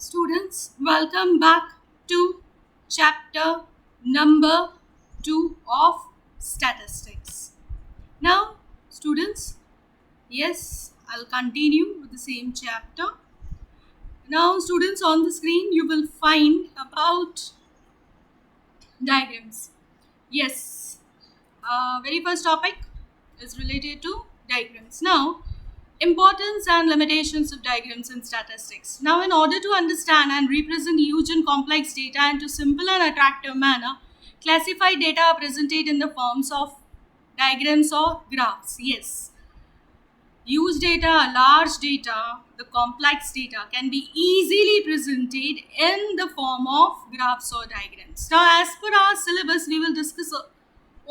Students, welcome back to chapter number 2 of statistics. Now, students, yes, I'll continue with the same chapter. Now, students, on the screen you will find about diagrams. Yes, very first topic is related to diagrams. Now, importance and limitations of diagrams in statistics. Now, in order to understand and represent huge and complex data into simple and attractive manner, classified data are presented in the forms of diagrams or graphs. Yes, huge data, large data, the complex data can be easily presented in the form of graphs or diagrams. Now, as per our syllabus, we will discuss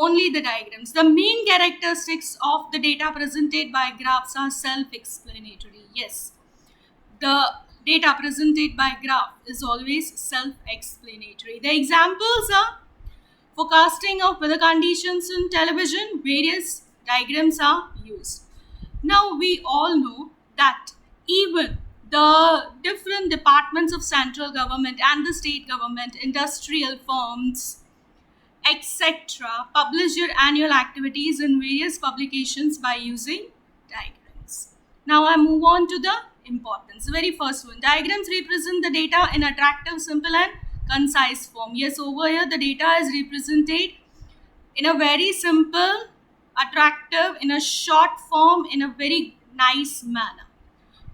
only the diagrams. The main characteristics of the data presented by graphs are self-explanatory. Yes, the data presented by graph is always self-explanatory. The examples are forecasting of weather conditions in television, various diagrams are used. Now we all know that even the different departments of central government and the state government, industrial firms, etc., publish your annual activities in various publications by using diagrams. Now I move on to the importance. The very first one, diagrams represent the data in attractive, simple and concise form. Yes, over here the data is represented in a very simple, attractive, in a short form, in a very nice manner.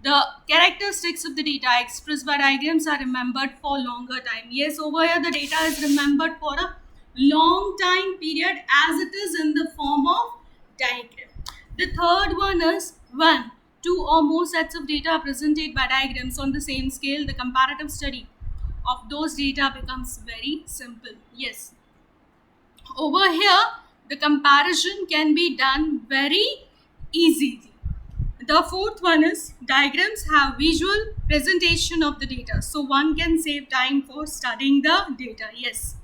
The characteristics of the data expressed by diagrams are remembered for longer time. Yes, over here the data is remembered for a long time period as it is in the form of diagram. The third one is when two or more sets of data are presented by diagrams on the same scale, the comparative study of those data becomes very simple. Yes, over here the comparison can be done very easily. The fourth one is diagrams have visual presentation of the data, so one can save time for studying the data. Yes,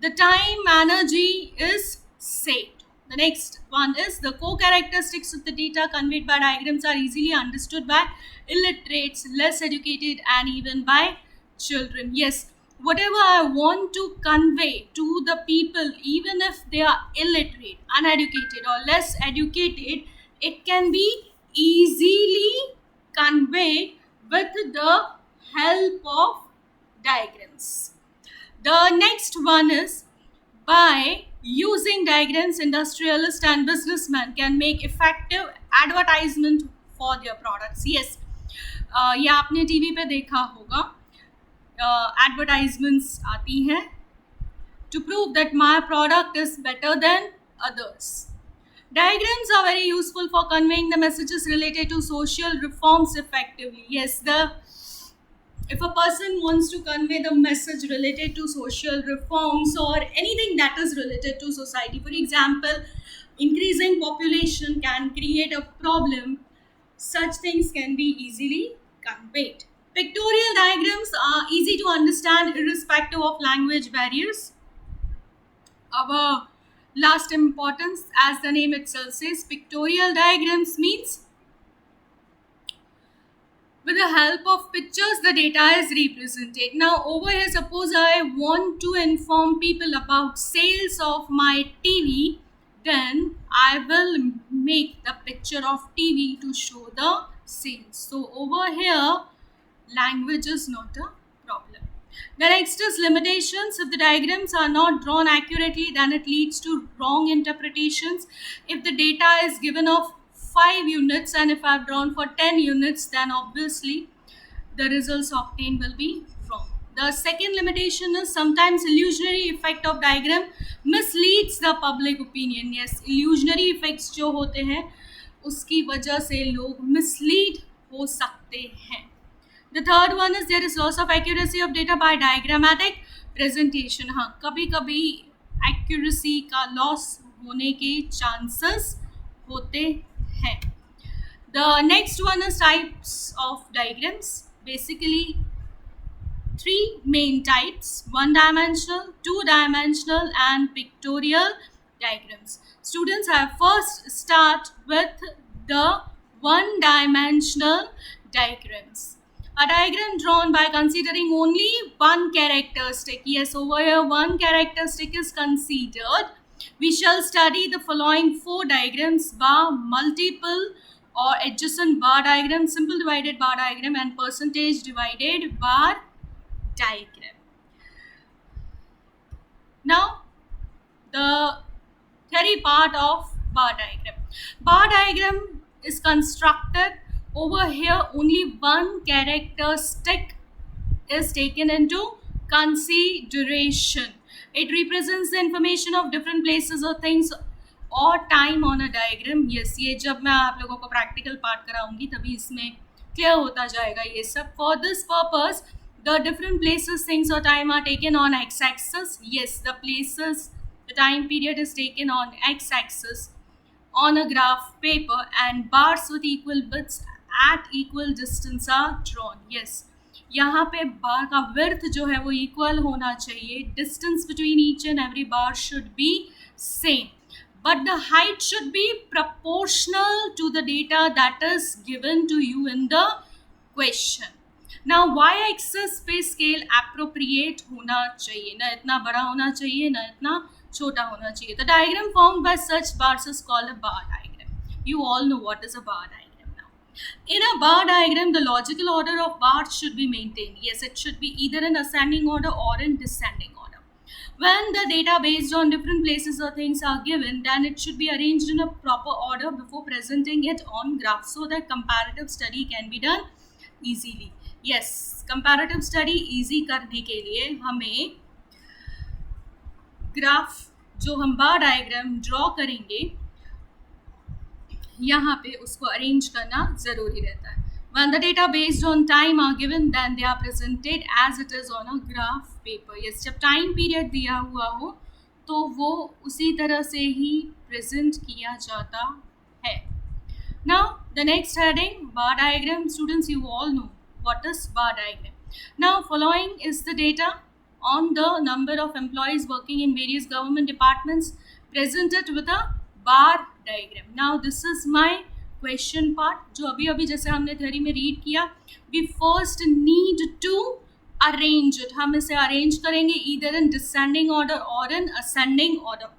the time energy is saved. The next one is the core characteristics of the data conveyed by diagrams are easily understood by illiterates, less educated, and even by children. Yes, whatever I want to convey to the people, even if they are illiterate, uneducated, or less educated, it can be easily conveyed with the help of diagrams. The next one is by using diagrams, industrialists and businessmen can make effective advertisement for their products. Yes, ये आपने TV पे देखा होगा, advertisements आती हैं to prove that my product is better than others. Diagrams are very useful for conveying the messages related to social reforms effectively. Yes, if a person wants to convey the message related to social reforms or anything that is related to society, for example, increasing population can create a problem, such things can be easily conveyed. Pictorial diagrams are easy to understand irrespective of language barriers. Our last importance, as the name itself says, pictorial diagrams means with the help of pictures the data is represented. Now over here, suppose I want to inform people about sales of my TV, then I will make the picture of TV to show the sales. So over here language is not a problem. The next is limitations. If the diagrams are not drawn accurately, then it leads to wrong interpretations. If the data is given of 5 units and if I've drawn for 10 units, then obviously the results obtained will be wrong. The second limitation is sometimes illusionary effect of diagram misleads the public opinion. Yes, illusionary effects जो होते हैं उसकी वजह से लोग mislead हो सकते हैं. The third one is there is loss of accuracy of data by diagrammatic presentation. हाँ, कभी कभी accuracy का loss होने के chances होते हैं. The next one is types of diagrams. Basically, 3 main types: one-dimensional, two-dimensional, and pictorial diagrams. Students, I first start with the one-dimensional diagrams. A diagram drawn by considering only one characteristic. Yes, over here one characteristic is considered. We shall study the following 4 diagrams: bar, multiple or adjacent bar diagram, simple divided bar diagram, and percentage divided bar diagram. Now, the theory part of bar diagram. Bar diagram is constructed. Over here only one characteristic is taken into consideration. It represents the information of different places or things or time on a diagram. Yes, ये जब मैं आप लोगों को practical part कराऊंगी तभी इसमें clear होता जाएगा ये सब. For this purpose, the different places, things or time are taken on x-axis. Yes, the places, the time period is taken on x-axis on a graph paper, and bars with equal bits at equal distance are drawn. Yes, यहाँ पे बार का width जो है वो equal होना चाहिए. Distance between each and every bar should be same, but the height should be proportional to the data that is given to you in the question. Now y-axis पे scale appropriate होना चाहिए, ना इतना बड़ा होना चाहिए ना इतना छोटा होना चाहिए. The diagram formed by such bars is called a bar diagram. You all know what is a bar diagram. In a bar diagram, the logical order of bars should be maintained. Yes, it should be either in ascending order or in descending order. When the data based on different places or things are given, then it should be arranged in a proper order before presenting it on graph so that comparative study can be done easily. Yes, comparative study easy करने के लिए हमें graph जो हम बार diagram draw करेंगे यहाँ पे उसको अरेंज करना ज़रूरी रहता है. When the data based on time are given, then they are presented as it is on a graph paper. Yes, जब time period दिया हुआ हो तो वो उसी तरह से ही present किया जाता है. Now, the next heading, bar diagram. Students, you all know what is bar diagram. Now, following is the data on the number of employees working in various government departments presented with a bar diagram. Now this is my question part जो अभी जैसे हमने theory में read किया. We first need to arrange it. हम इसे arrange करेंगे either in descending order or in ascending order.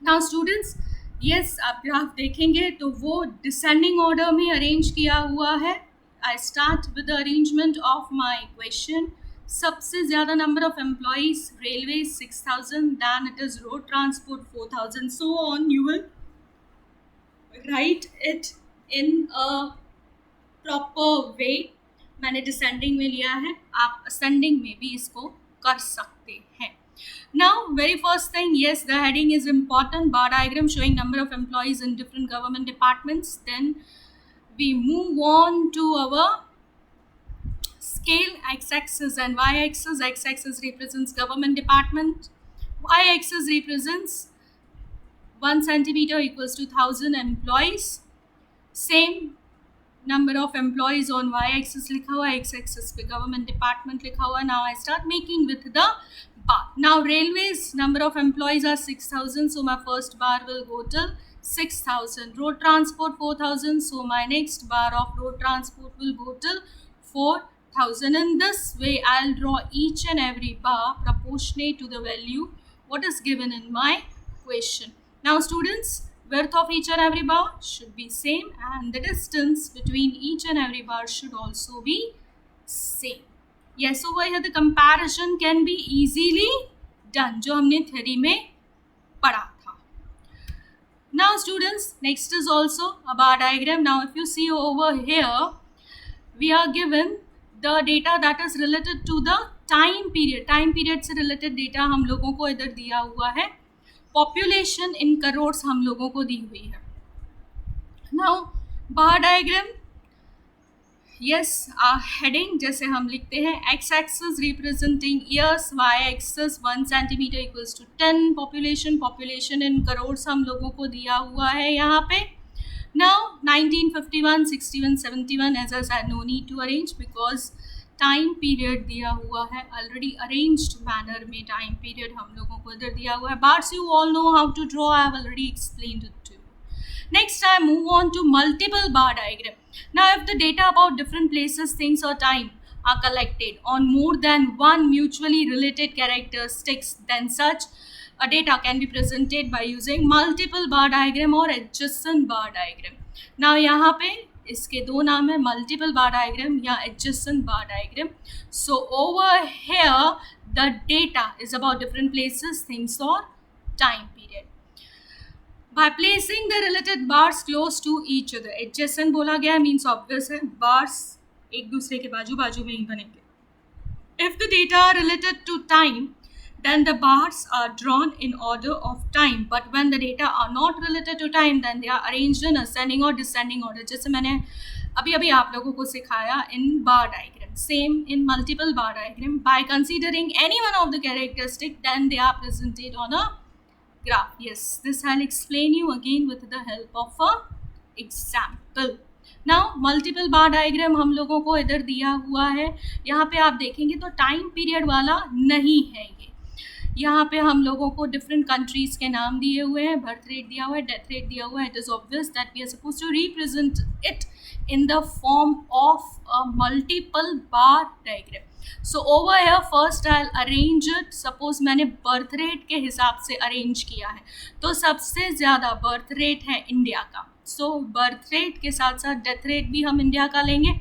Now students, yes, आप ग्राफ देखेंगे तो वो descending order में arrange किया हुआ है. I start with the arrangement of my question. सबसे ज़्यादा number of employees, railways 6,000, then it is road transport 4,000, so on. You will write it in a proper way. मैंने descending में लिया है, आप ascending में भी इसको कर सकते हैं. Now, very first thing, yes, the heading is important. Bar diagram showing number of employees in different government departments. Then we move on to our scale, x-axis and y-axis. X-axis represents government department. Y-axis represents 1 centimeter equals to 1,000 employees. Same number of employees on y-axis लिखा हुआ, x-axis पे government department लिखा हुआ. Now I start making with the bar. Now railways number of employees are 6,000, so my first bar will go till 6,000. Road transport 4,000, so my next bar of road transport will go till 4,000. In this way, I'll draw each and every bar proportionate to the value what is given in my question. Now students, width of each and every bar should be same and the distance between each and every bar should also be same. Yes, over here the comparison can be easily done जो हमने theory में पढ़ा था. Now students, next is also a bar diagram. Now if you see over here, we are given the data that is related to the time period. Time period से related data हम लोगों को इधर दिया हुआ है. Population in crores हम लोगों को दी हुई है. Now bar diagram, yes, heading जैसे हम लिखते हैं, x-axis representing years, y-axis 1 centimeter equals to 10. Population in crores हम लोगों को दिया हुआ है यहाँ पे. Now 1951, 61, 71, as I said, no need to arrange because time period दिया हुआ है. Already arranged manner में time period हम लोगों को इधर दिया हुआ है. Bars you all know how to draw. I have already explained it to you. Next, I move on to multiple bar diagram. Now, if the data about different places, things, or time are collected on more than one mutually related characteristics, then such a data can be presented by using multiple bar diagram or adjacent bar diagram. Now, यहाँ पे इसके दो नाम है, multiple bar diagram या adjacent bar diagram. So over here the data is about different places, things और time period. By placing the related bars close to each other, adjacent बोला गया है मीन्स ऑब्वियस है, बार्स एक दूसरे के बाजू बाजू में ही बनेंगे. If the data are related to time, then the bars are drawn in order of time, but when the data are not related to time, then they are arranged in ascending or descending order. जैसे मैंने अभी अभी आप लोगों को सिखाया in bar diagram, same in multiple bar diagram. By considering any one of the characteristic, then they are presented on a graph. Yes, this I'll explain you again with the help of a example. Now multiple bar diagram हम लोगों को इधर दिया हुआ है, यहाँ पे आप देखेंगे तो टाइम पीरियड वाला नहीं है ये. यहाँ पे हम लोगों को डिफरेंट कंट्रीज़ के नाम दिए हुए हैं, बर्थ रेट दिया हुआ है, डेथ रेट दिया हुआ है. It is obvious that we are suppose to represent it in the form of a multiple bar diagram. So over here first I arrange it. Suppose मैंने बर्थ रेट के हिसाब से अरेंज किया है, तो सबसे ज़्यादा बर्थ रेट है इंडिया का. सो बर्थ रेट के साथ साथ डेथ रेट भी हम इंडिया का लेंगे.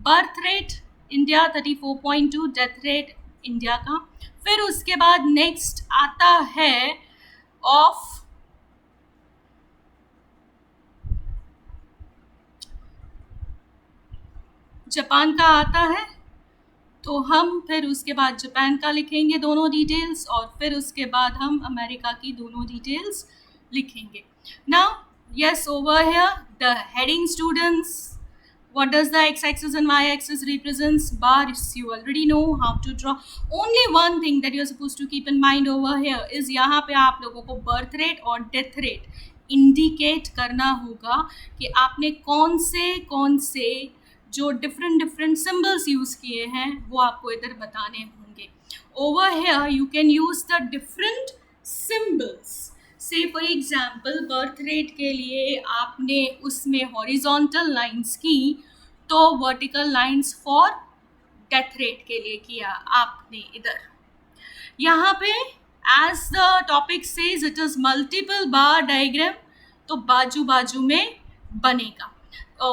Birth rate India 34.2, death rate India का. फिर उसके बाद नेक्स्ट आता है ऑफ जापान का आता है, तो हम फिर उसके बाद जापान का लिखेंगे दोनों डिटेल्स, और फिर उसके बाद हम अमेरिका की दोनों डिटेल्स लिखेंगे. Now yes, over here the heading students. What does the x-axis and y-axis represents? Bars, you already know how to draw. Only one thing that you're supposed to keep in mind over here is यहाँ पे आप लोगों को birth rate और death rate indicate करना होगा कि आपने कौन से जो different symbols use किए हैं वो आपको इधर बताने होंगे. Over here you can use the different symbols. Say for example birth rate के लिए आपने उसमें horizontal lines की, तो vertical lines for death rate के लिए किया आपने इधर. यहाँ पे as the topic says it is multiple bar diagram, तो बाजू बाजू में बनेगा.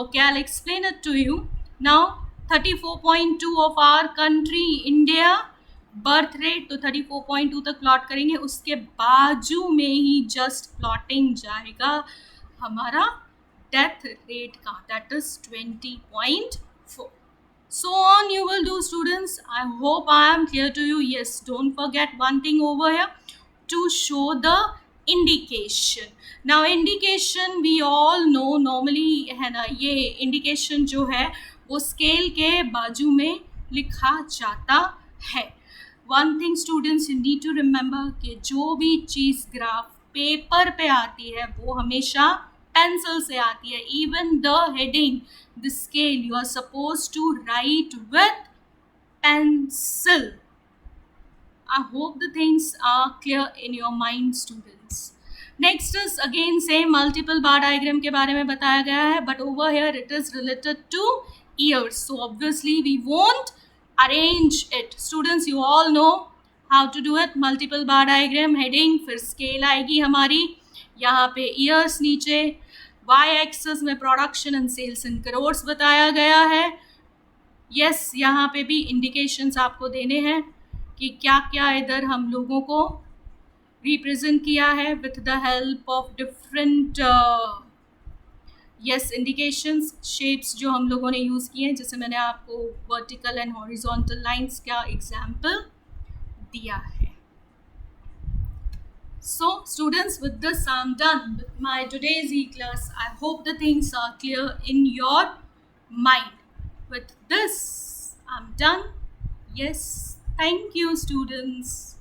Okay, I'll explain it to you. Now 34.2 of our country India, birth rate तो 34.2 तक प्लॉट करेंगे, उसके बाजू में ही जस्ट प्लॉटिंग जाएगा हमारा डेथ रेट का, that is 20.4. So on you will do students. I hope I am clear to you. Yes, don't forget one thing over here to show the indication. Now indication we all know normally है ना, ये indication जो है वो scale के बाजू में लिखा जाता है. One thing students you need to remember कि जो भी चीज़ ग्राफ पेपर पे आती है वो हमेशा पेंसिल से आती है. Even the heading, the scale, you are suppose to write with pencil. I hope the things are clear in your mind students. Next is again same multiple bar diagram के बारे में बताया गया है, but over here it is related to years. So obviously we won't arrange it. Students, you all know how to do it. Multiple bar diagram, heading, फिर scale आएगी हमारी, यहाँ पे years नीचे, y axis में production and sales in crores बताया गया है. yes, यहाँ पे भी indications आपको देने हैं कि क्या क्या इधर हम लोगों को represent किया है with the help of different yes indications, shapes जो हम लोगों ने यूज़ किए हैं, जैसे मैंने आपको vertical and horizontal lines का example दिया है. So students, with this I'm done with my today's e-class. I hope the things are clear in your mind. With this I'm done. Yes, thank you students.